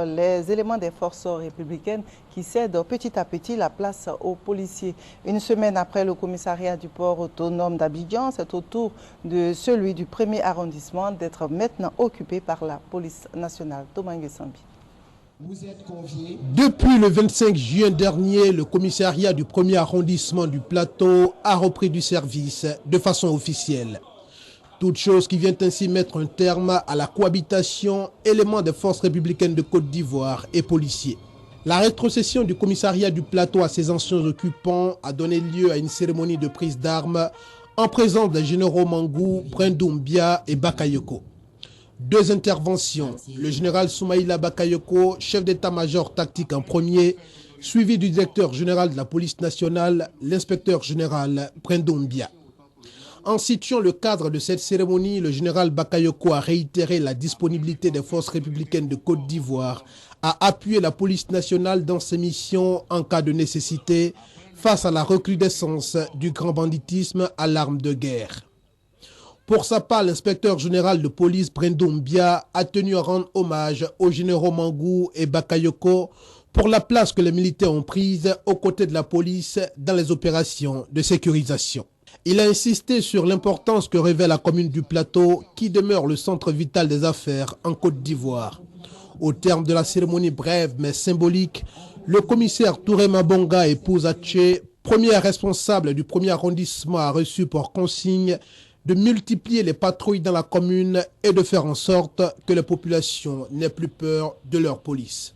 Les éléments des forces républicaines qui cèdent petit à petit la place aux policiers. Une semaine après le commissariat du port autonome d'Abidjan, c'est au tour de celui du 1er arrondissement d'être maintenant occupé par la police nationale. Thomas Nguessambi. Depuis le 25 juin dernier, le commissariat du 1er arrondissement du Plateau a repris du service de façon officielle. Toute chose qui vient ainsi mettre un terme à la cohabitation éléments des forces républicaines de Côte d'Ivoire et policiers. La rétrocession du commissariat du Plateau à ses anciens occupants a donné lieu à une cérémonie de prise d'armes en présence des généraux Mangou, Brendombia et Bakayoko. Deux interventions, le général Soumaïla Bakayoko, chef d'état-major tactique en premier, suivi du directeur général de la police nationale, l'inspecteur général Brendombia. En situant le cadre de cette cérémonie, le général Bakayoko a réitéré la disponibilité des forces républicaines de Côte d'Ivoire à appuyer la police nationale dans ses missions en cas de nécessité face à la recrudescence du grand banditisme à l'arme de guerre. Pour sa part, l'inspecteur général de police Brendombia a tenu à rendre hommage aux généraux Mangou et Bakayoko pour la place que les militaires ont prise aux côtés de la police dans les opérations de sécurisation. Il a insisté sur l'importance que revêt la commune du Plateau qui demeure le centre vital des affaires en Côte d'Ivoire. Au terme de la cérémonie brève mais symbolique, le commissaire Touré Mabonga et Pouzaché, premier responsable du 1er arrondissement, a reçu pour consigne de multiplier les patrouilles dans la commune et de faire en sorte que les populations n'aient plus peur de leur police.